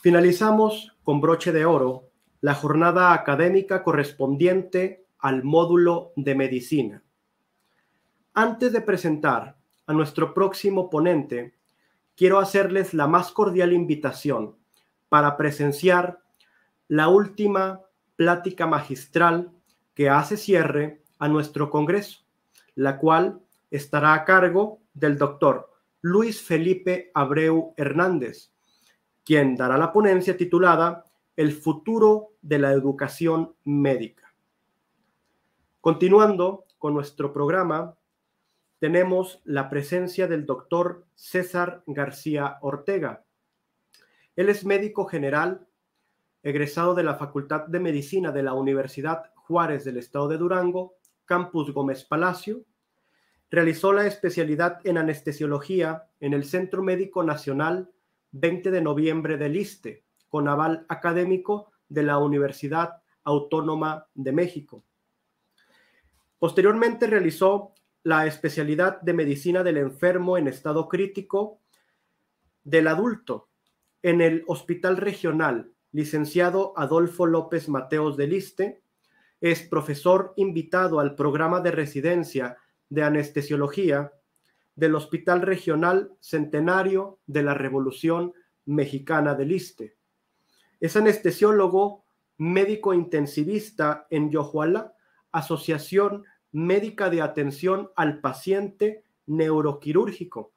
Finalizamos con broche de oro la jornada académica correspondiente al módulo de medicina. Antes de presentar a nuestro próximo ponente, quiero hacerles la más cordial invitación para presenciar la última plática magistral que hace cierre a nuestro congreso, la cual estará a cargo del doctor Luis Felipe Abreu Hernández, quien dará la ponencia titulada El futuro de la educación médica. Continuando con nuestro programa, tenemos la presencia del doctor César García Ortega. Él es médico general, egresado de la Facultad de Medicina de la Universidad Juárez del Estado de Durango, Campus Gómez Palacio. Realizó la especialidad en anestesiología en el Centro Médico Nacional 20 de noviembre del ISSSTE, con aval académico de la Universidad Autónoma de México. Posteriormente realizó la especialidad de medicina del enfermo en estado crítico del adulto en el Hospital Regional licenciado Adolfo López Mateos del ISSSTE. Es profesor invitado al programa de residencia de anestesiología del Hospital Regional Centenario de la Revolución Mexicana del ISSSTE. Es anestesiólogo médico intensivista en Yohuala, Asociación Médica de Atención al Paciente Neuroquirúrgico.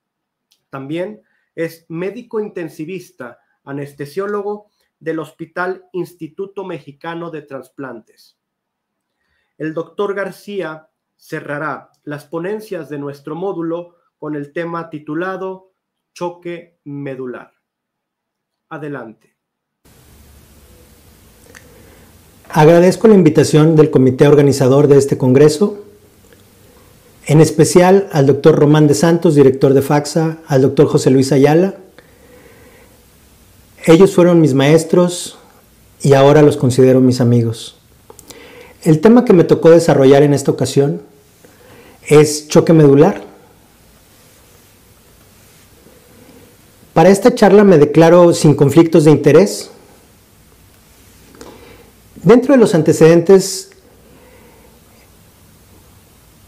También es médico intensivista, anestesiólogo del Hospital Instituto Mexicano de Trasplantes. El doctor García cerrará las ponencias de nuestro módulo con el tema titulado Choque medular. Adelante. Agradezco la invitación del comité organizador de este congreso, en especial al doctor Román de Santos, director de FACSA, al doctor José Luis Ayala. Ellos fueron mis maestros y ahora los considero mis amigos. El tema que me tocó desarrollar en esta ocasión es choque medular. Para esta charla me declaro sin conflictos de interés. Dentro de los antecedentes,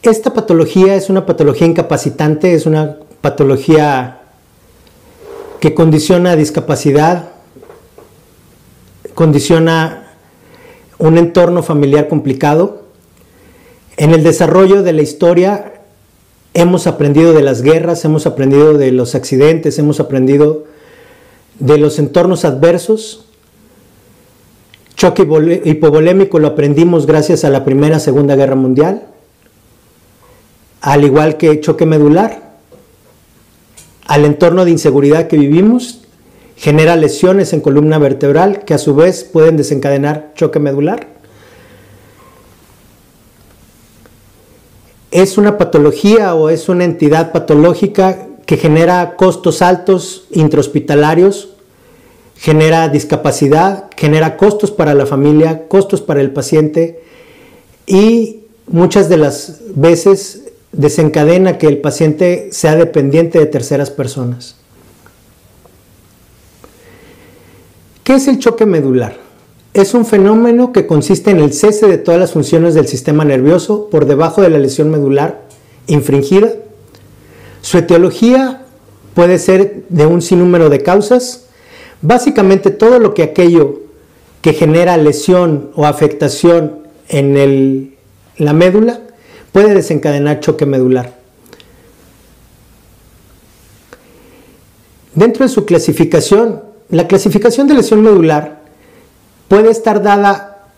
esta patología es una patología incapacitante, es una patología que condiciona discapacidad, condiciona un entorno familiar complicado. En el desarrollo de la historia hemos aprendido de las guerras, hemos aprendido de los accidentes, hemos aprendido de los entornos adversos. Choque hipovolémico lo aprendimos gracias a la Primera y Segunda Guerra Mundial, al igual que choque medular. Al entorno de inseguridad que vivimos genera lesiones en columna vertebral que a su vez pueden desencadenar choque medular. Es una patología o es una entidad patológica que genera costos altos intrahospitalarios, genera discapacidad, genera costos para la familia, costos para el paciente y muchas de las veces desencadena que el paciente sea dependiente de terceras personas. ¿Qué es el choque medular? Es un fenómeno que consiste en el cese de todas las funciones del sistema nervioso por debajo de la lesión medular infringida. Su etiología puede ser de un sinnúmero de causas. Básicamente todo aquello que genera lesión o afectación en la médula puede desencadenar choque medular. Dentro de su clasificación, la clasificación de lesión medular puede estar dada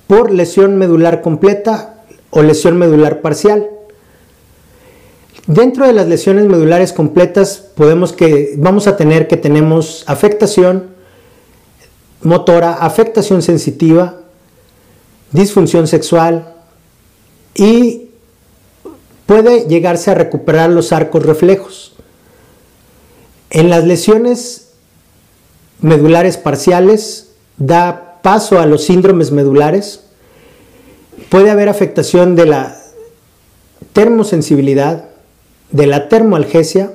por lesión medular completa o lesión medular parcial. Dentro de las lesiones medulares completas vamos a tener que tenemos afectación motora, afectación sensitiva, disfunción sexual y puede llegarse a recuperar los arcos reflejos. En las lesiones medulares parciales da paso a los síndromes medulares. Puede haber afectación de la termosensibilidad, de la termoalgesia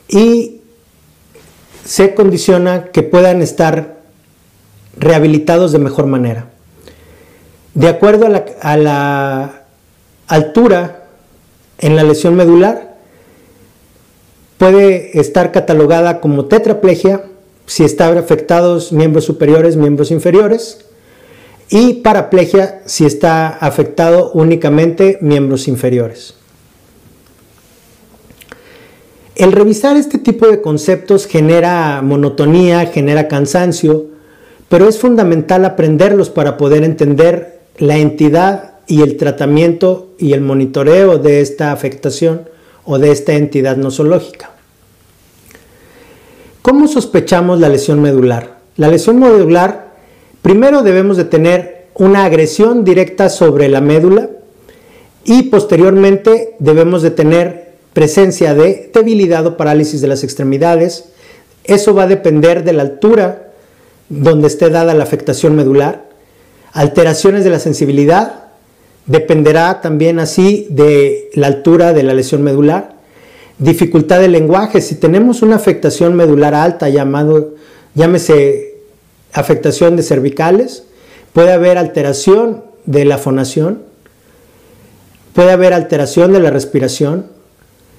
y se condiciona que puedan estar rehabilitados de mejor manera. De acuerdo a la altura en la lesión medular, puede estar catalogada como tetraplegia si están afectados miembros superiores, miembros inferiores, y paraplegia si está afectado únicamente miembros inferiores. El revisar este tipo de conceptos genera monotonía, genera cansancio, pero es fundamental aprenderlos para poder entender la entidad y el tratamiento y el monitoreo de esta afectación o de esta entidad nosológica. ¿Cómo sospechamos la lesión medular? La lesión medular, primero debemos de tener una agresión directa sobre la médula y posteriormente debemos de tener presencia de debilidad o parálisis de las extremidades. Eso va a depender de la altura donde esté dada la afectación medular. Alteraciones de la sensibilidad, dependerá también así de la altura de la lesión medular. Dificultad del lenguaje, si tenemos una afectación medular alta, llámese afectación de cervicales, puede haber alteración de la fonación, puede haber alteración de la respiración.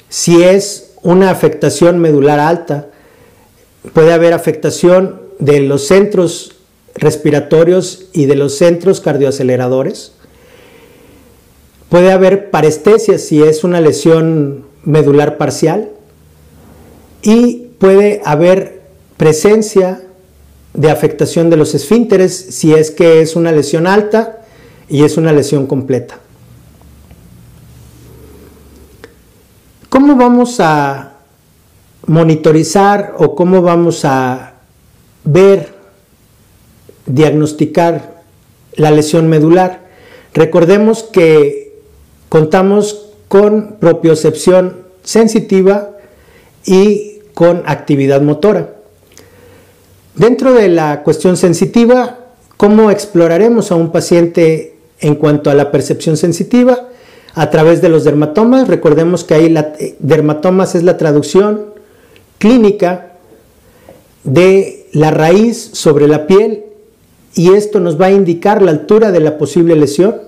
Si es una afectación medular alta, puede haber afectación de los centros respiratorios y de los centros cardioaceleradores. Puede haber parestesia si es una lesión medular parcial, y puede haber presencia de afectación de los esfínteres si es que es una lesión alta y es una lesión completa. ¿Cómo vamos a monitorizar o cómo vamos a ver, diagnosticar la lesión medular? Recordemos que contamos con propiocepción sensitiva y con actividad motora. Dentro de la cuestión sensitiva, ¿cómo exploraremos a un paciente en cuanto a la percepción sensitiva? A través de los dermatomas. Recordemos que ahí dermatomas es la traducción clínica de la raíz sobre la piel, y esto nos va a indicar la altura de la posible lesión.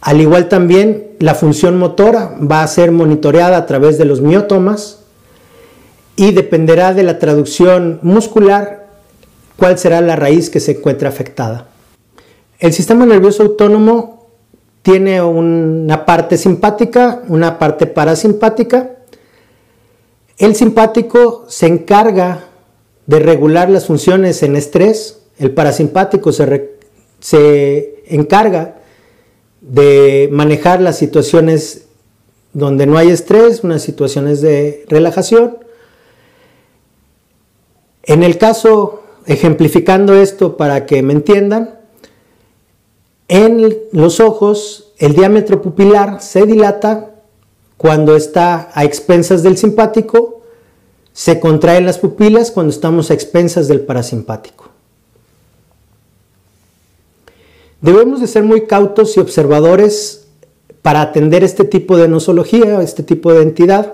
Al igual también la función motora va a ser monitoreada a través de los miotomas, y dependerá de la traducción muscular cuál será la raíz que se encuentra afectada. El sistema nervioso autónomo tiene una parte simpática, una parte parasimpática. El simpático se encarga de regular las funciones en estrés, el parasimpático se encarga de manejar las situaciones donde no hay estrés, unas situaciones de relajación. En el caso, ejemplificando esto para que me entiendan, en los ojos el diámetro pupilar se dilata cuando está a expensas del simpático, se contraen las pupilas cuando estamos a expensas del parasimpático. Debemos de ser muy cautos y observadores para atender este tipo de nosología, este tipo de entidad,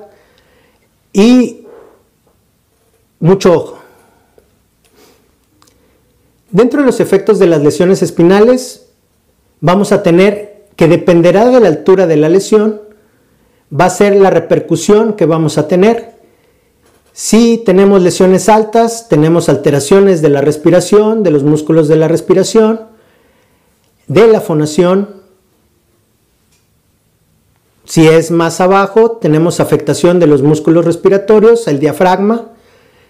y mucho ojo. Dentro de los efectos de las lesiones espinales, vamos a tener que dependerá de la altura de la lesión, va a ser la repercusión que vamos a tener. Si tenemos lesiones altas, tenemos alteraciones de la respiración, de los músculos de la respiración, de la fonación. Si es más abajo, tenemos afectación de los músculos respiratorios, el diafragma.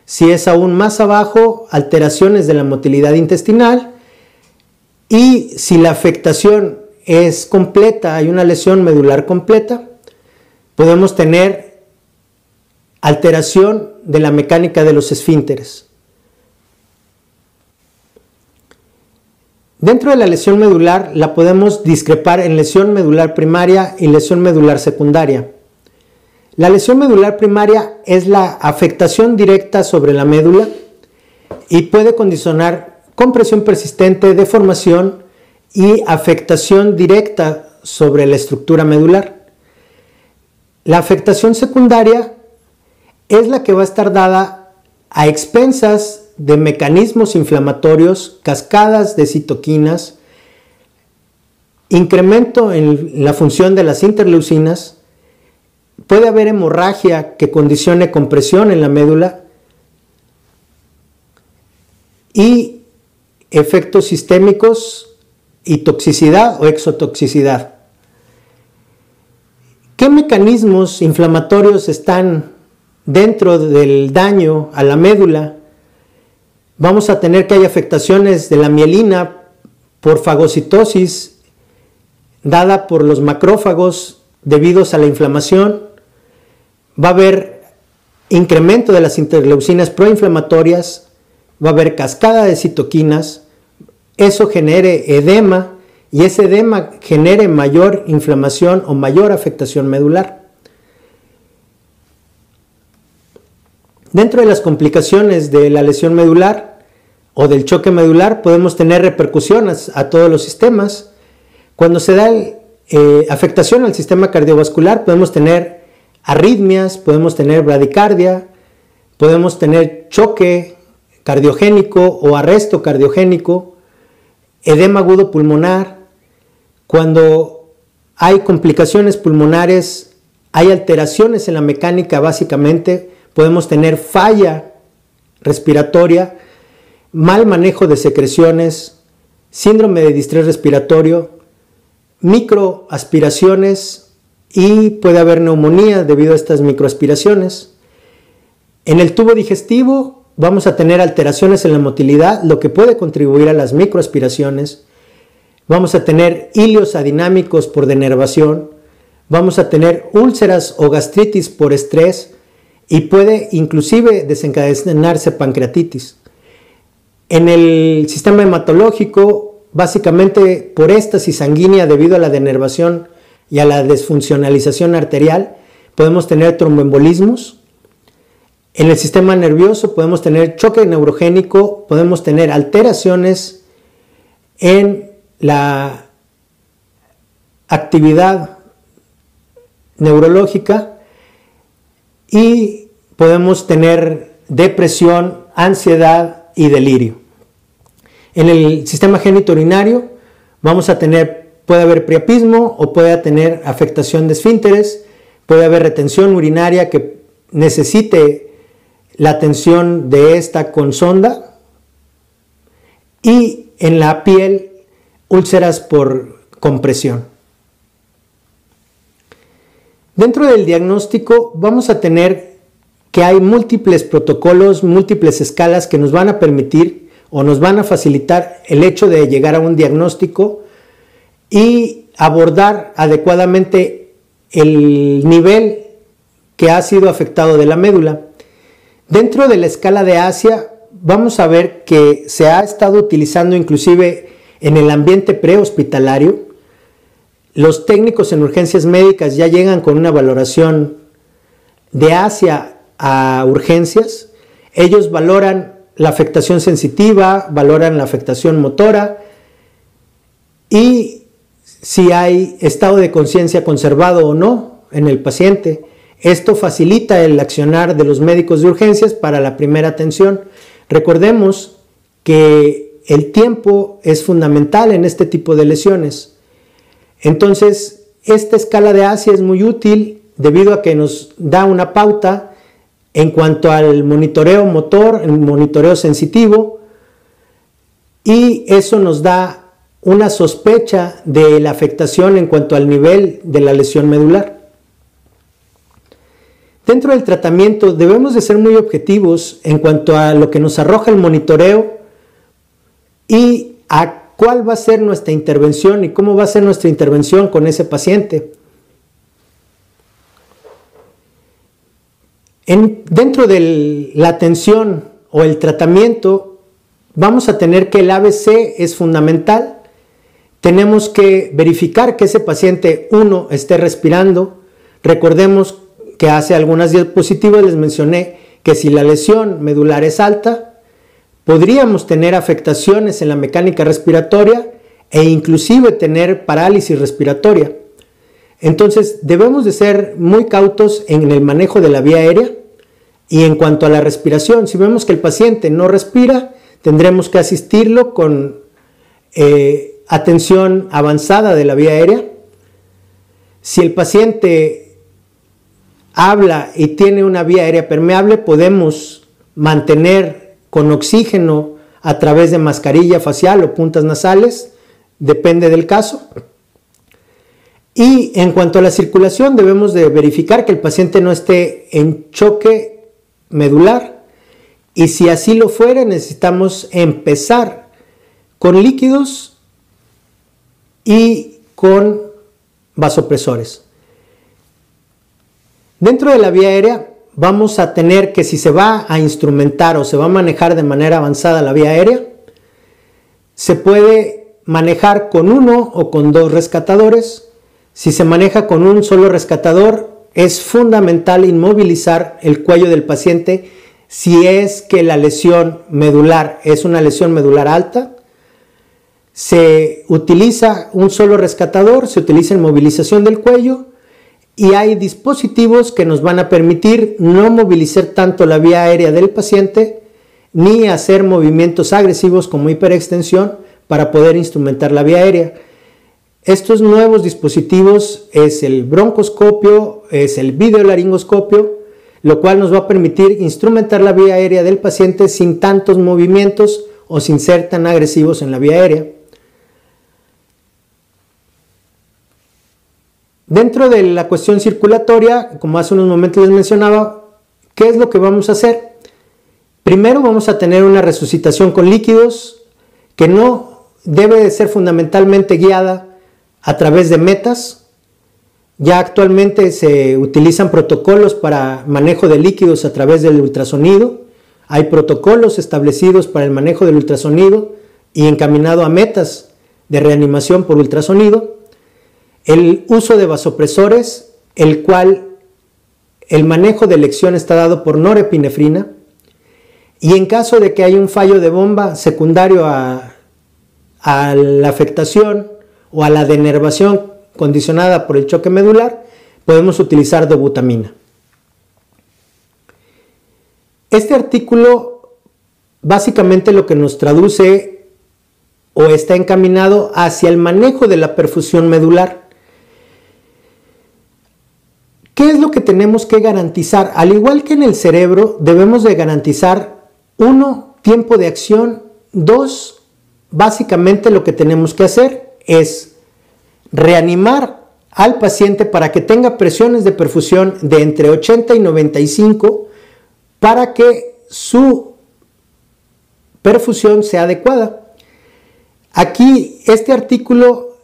Si es aún más abajo, alteraciones de la motilidad intestinal. Y si la afectación es completa, hay una lesión medular completa, podemos tener alteración de la mecánica de los esfínteres. Dentro de la lesión medular la podemos discrepar en lesión medular primaria y lesión medular secundaria. La lesión medular primaria es la afectación directa sobre la médula y puede condicionar compresión persistente, deformación y afectación directa sobre la estructura medular. La afectación secundaria es la que va a estar dada a expensas de mecanismos inflamatorios, cascadas de citoquinas, incremento en la función de las interleucinas, puede haber hemorragia que condicione compresión en la médula y efectos sistémicos y toxicidad o exotoxicidad. ¿Qué mecanismos inflamatorios están dentro del daño a la médula? Vamos a tener que hay afectaciones de la mielina por fagocitosis dada por los macrófagos debidos a la inflamación. Va a haber incremento de las interleucinas proinflamatorias, va a haber cascada de citoquinas, eso genere edema y ese edema genere mayor inflamación o mayor afectación medular. Dentro de las complicaciones de la lesión medular o del choque medular podemos tener repercusiones a todos los sistemas. Cuando se da afectación al sistema cardiovascular podemos tener arritmias, podemos tener bradicardia, podemos tener choque cardiogénico o arresto cardiogénico, edema agudo pulmonar. Cuando hay complicaciones pulmonares, hay alteraciones en la mecánica básicamente, podemos tener falla respiratoria, mal manejo de secreciones, síndrome de distrés respiratorio, microaspiraciones y puede haber neumonía debido a estas microaspiraciones. En el tubo digestivo vamos a tener alteraciones en la motilidad, lo que puede contribuir a las microaspiraciones. Vamos a tener hilios adinámicos por denervación, vamos a tener úlceras o gastritis por estrés y puede inclusive desencadenarse pancreatitis. En el sistema hematológico, básicamente por éstasis sanguínea debido a la denervación y a la desfuncionalización arterial, podemos tener tromboembolismos. En el sistema nervioso podemos tener choque neurogénico, podemos tener alteraciones en la actividad neurológica y podemos tener depresión, ansiedad y delirio. En el sistema genitourinario vamos a tener, puede haber priapismo o puede tener afectación de esfínteres, puede haber retención urinaria que necesite la atención de esta con sonda y en la piel úlceras por compresión. Dentro del diagnóstico vamos a tener que hay múltiples protocolos, múltiples escalas que nos van a permitir o nos van a facilitar el hecho de llegar a un diagnóstico y abordar adecuadamente el nivel que ha sido afectado de la médula. Dentro de la escala de Asia vamos a ver que se ha estado utilizando inclusive en el ambiente prehospitalario. Los técnicos en urgencias médicas ya llegan con una valoración de Asia a urgencias. Ellos valoran la afectación sensitiva, valoran la afectación motora y si hay estado de conciencia conservado o no en el paciente. Esto facilita el accionar de los médicos de urgencias para la primera atención. Recordemos que el tiempo es fundamental en este tipo de lesiones. Entonces, esta escala de Asia es muy útil debido a que nos da una pauta en cuanto al monitoreo motor, el monitoreo sensitivo, y eso nos da una sospecha de la afectación en cuanto al nivel de la lesión medular. Dentro del tratamiento debemos de ser muy objetivos en cuanto a lo que nos arroja el monitoreo y a cuál va a ser nuestra intervención y cómo va a ser nuestra intervención con ese paciente. Dentro de la atención o el tratamiento vamos a tener que el ABC es fundamental. Tenemos que verificar que ese paciente, uno, esté respirando. Recordemos que hace algunas diapositivas les mencioné que si la lesión medular es alta, podríamos tener afectaciones en la mecánica respiratoria e inclusive tener parálisis respiratoria. Entonces debemos de ser muy cautos en el manejo de la vía aérea. Y en cuanto a la respiración, si vemos que el paciente no respira, tendremos que asistirlo con atención avanzada de la vía aérea. Si el paciente habla y tiene una vía aérea permeable, podemos mantener con oxígeno a través de mascarilla facial o puntas nasales, depende del caso. Y en cuanto a la circulación, debemos de verificar que el paciente no esté en choque medular, y si así lo fuera, necesitamos empezar con líquidos y con vasopresores. Dentro de la vía aérea vamos a tener que, si se va a instrumentar o se va a manejar de manera avanzada la vía aérea, se puede manejar con uno o con dos rescatadores. Si se maneja con un solo rescatador, es fundamental inmovilizar el cuello del paciente si es que la lesión medular es una lesión medular alta. Se utiliza un solo rescatador, se utiliza inmovilización del cuello, y hay dispositivos que nos van a permitir no movilizar tanto la vía aérea del paciente ni hacer movimientos agresivos como hiperextensión para poder instrumentar la vía aérea. Estos nuevos dispositivos es el broncoscopio, es el videolaringoscopio, lo cual nos va a permitir instrumentar la vía aérea del paciente sin tantos movimientos o sin ser tan agresivos en la vía aérea. Dentro de la cuestión circulatoria, como hace unos momentos les mencionaba, ¿qué es lo que vamos a hacer? Primero vamos a tener una resucitación con líquidos que no debe de ser fundamentalmente guiada a través de metas. Ya actualmente se utilizan protocolos para manejo de líquidos a través del ultrasonido. Hay protocolos establecidos para el manejo del ultrasonido y encaminado a metas de reanimación por ultrasonido. El uso de vasopresores, el cual el manejo de elección está dado por norepinefrina, y en caso de que haya un fallo de bomba secundario a la afectación o a la denervación condicionada por el choque medular, podemos utilizar dobutamina. Este artículo básicamente lo que nos traduce o está encaminado hacia el manejo de la perfusión medular. ¿Qué es lo que tenemos que garantizar? Al igual que en el cerebro, debemos de garantizar 1, tiempo de acción. 2, básicamente lo que tenemos que hacer es reanimar al paciente para que tenga presiones de perfusión de entre 80 y 95 para que su perfusión sea adecuada. Aquí este artículo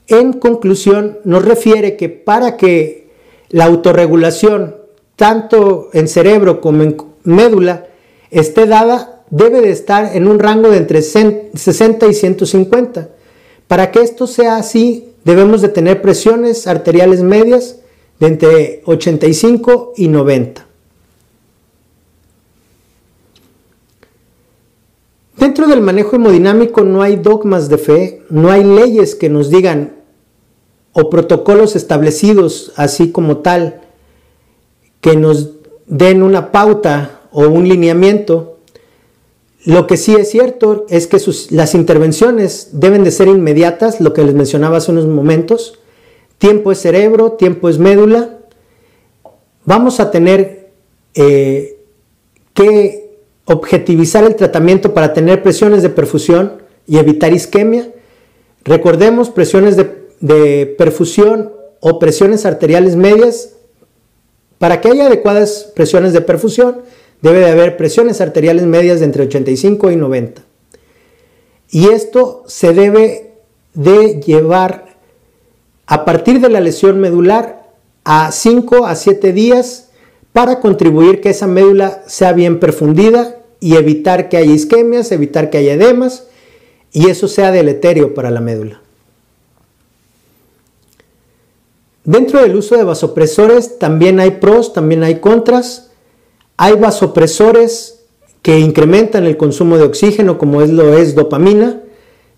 en conclusión nos refiere que para que la autorregulación tanto en cerebro como en médula esté dada, debe de estar en un rango de entre 60 y 150. Para que esto sea así, debemos de tener presiones arteriales medias de entre 85 y 90. Dentro del manejo hemodinámico no hay dogmas de fe, no hay leyes que nos digan o protocolos establecidos así como tal que nos den una pauta o un lineamiento. Lo que sí es cierto es que las intervenciones deben de ser inmediatas, lo que les mencionaba hace unos momentos. Tiempo es cerebro, tiempo es médula. Vamos a tener que objetivizar el tratamiento para tener presiones de perfusión y evitar isquemia. Recordemos, presiones de perfusión o presiones arteriales medias. Para que haya adecuadas presiones de perfusión, debe de haber presiones arteriales medias de entre 85 y 90. Y esto se debe de llevar a partir de la lesión medular a 5 a 7 días para contribuir que esa médula sea bien perfundida y evitar que haya isquemias, evitar que haya edemas y eso sea deleterio para la médula. Dentro del uso de vasopresores también hay pros, también hay contras. Hay vasopresores que incrementan el consumo de oxígeno, como lo es dopamina.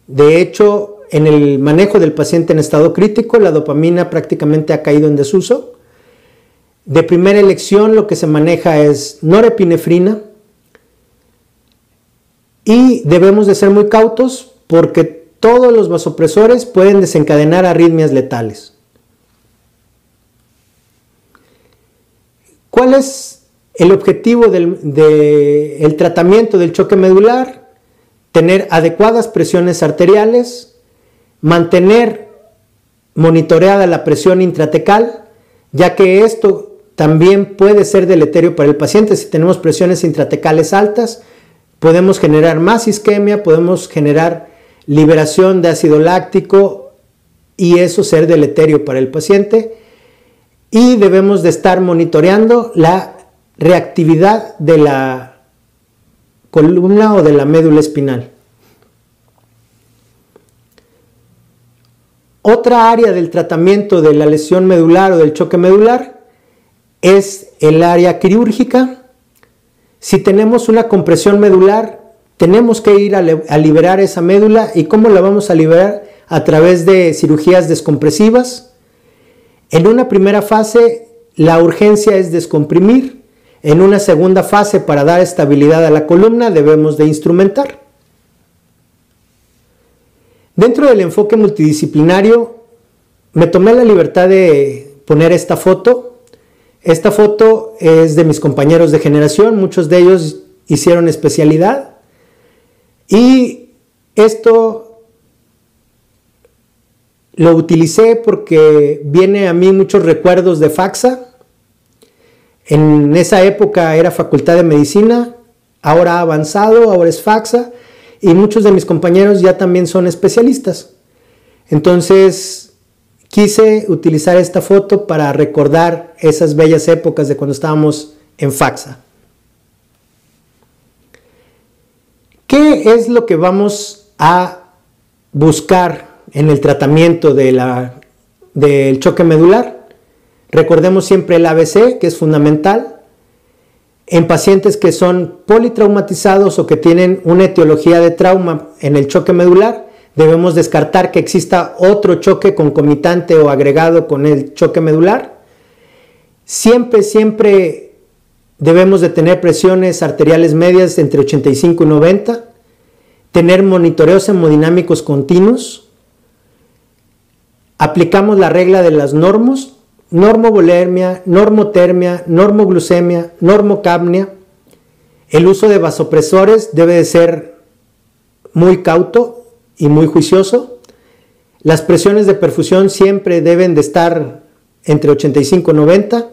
De hecho, en el manejo del paciente en estado crítico, la dopamina prácticamente ha caído en desuso. De primera elección lo que se maneja es norepinefrina y debemos de ser muy cautos porque todos los vasopresores pueden desencadenar arritmias letales. ¿Cuál es el objetivo del tratamiento del choque medular? Tener adecuadas presiones arteriales, mantener monitoreada la presión intratecal, ya que esto también puede ser deleterio para el paciente. Si tenemos presiones intratecales altas, podemos generar más isquemia, podemos generar liberación de ácido láctico y eso ser deleterio para el paciente. Y debemos de estar monitoreando la reactividad de la columna o de la médula espinal. Otra área del tratamiento de la lesión medular o del choque medular es el área quirúrgica. Si tenemos una compresión medular, tenemos que ir a liberar esa médula. ¿Y cómo la vamos a liberar? A través de cirugías descompresivas. En una primera fase, la urgencia es descomprimir. En una segunda fase, para dar estabilidad a la columna, debemos de instrumentar. Dentro del enfoque multidisciplinario, me tomé la libertad de poner esta foto. Esta foto es de mis compañeros de generación, muchos de ellos hicieron especialidad. Y esto lo utilicé porque viene a mí muchos recuerdos de FACSA. En esa época era Facultad de Medicina, ahora ha avanzado, ahora es FACSA. Y muchos de mis compañeros ya también son especialistas. Entonces quise utilizar esta foto para recordar esas bellas épocas de cuando estábamos en FACSA. ¿Qué es lo que vamos a buscar en el tratamiento del choque medular? Recordemos siempre el ABC, que es fundamental. En pacientes que son politraumatizados o que tienen una etiología de trauma en el choque medular, debemos descartar que exista otro choque concomitante o agregado con el choque medular. Siempre debemos de tener presiones arteriales medias entre 85 y 90, tener monitoreos hemodinámicos continuos. Aplicamos la regla de las normos, normovolemia, normotermia, normoglucemia, normocapnia. El uso de vasopresores debe de ser muy cauto y muy juicioso. Las presiones de perfusión siempre deben de estar entre 85 y 90.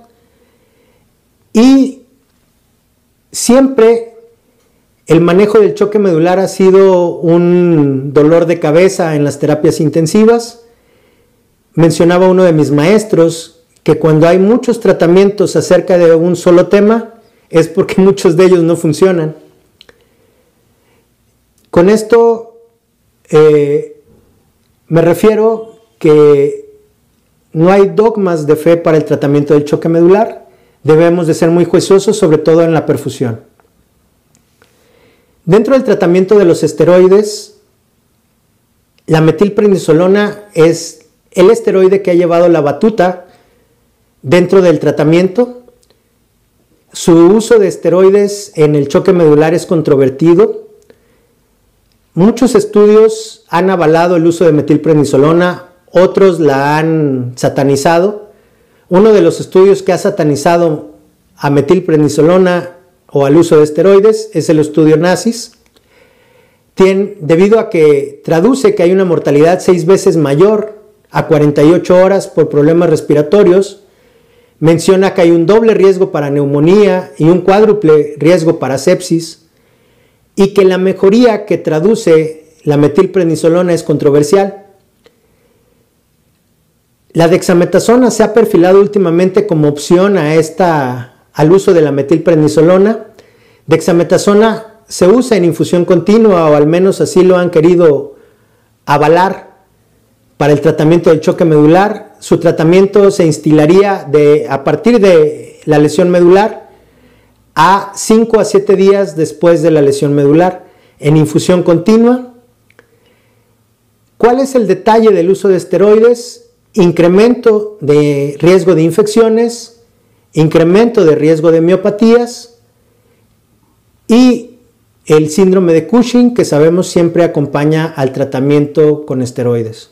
Y siempre el manejo del choque medular ha sido un dolor de cabeza en las terapias intensivas. Mencionaba uno de mis maestros que cuando hay muchos tratamientos acerca de un solo tema es porque muchos de ellos no funcionan. Con esto me refiero que no hay dogmas de fe para el tratamiento del choque medular. Debemos de ser muy juiciosos, sobre todo en la perfusión. Dentro del tratamiento de los esteroides, la metilprednisolona es el esteroide que ha llevado la batuta dentro del tratamiento. Su uso de esteroides en el choque medular es controvertido. Muchos estudios han avalado el uso de metilprednisolona, otros la han satanizado. Uno de los estudios que ha satanizado a metilprednisolona o al uso de esteroides es el estudio NACIS. Debido a que traduce que hay una mortalidad 6 veces mayor a 48 horas por problemas respiratorios, menciona que hay un doble riesgo para neumonía y un cuádruple riesgo para sepsis, y que la mejoría que traduce la metilprednisolona es controversial. La dexametasona se ha perfilado últimamente como opción al uso de la metilprednisolona. Dexametasona se usa en infusión continua, o al menos así lo han querido avalar para el tratamiento del choque medular. Su tratamiento se instilaría a partir de la lesión medular a 5 a 7 días después de la lesión medular en infusión continua. ¿Cuál es el detalle del uso de esteroides? Incremento de riesgo de infecciones, incremento de riesgo de miopatías y el síndrome de Cushing, que sabemos siempre acompaña al tratamiento con esteroides.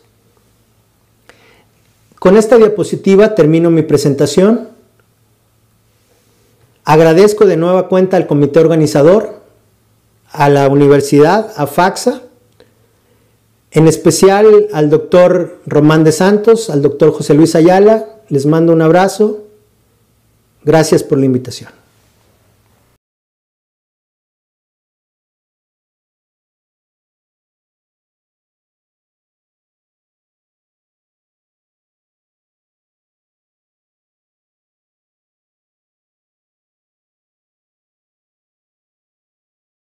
Con esta diapositiva termino mi presentación. Agradezco de nueva cuenta al comité organizador, a la universidad, a FACSA, en especial al doctor Román de Santos, al doctor José Luis Ayala. Les mando un abrazo. Gracias por la invitación.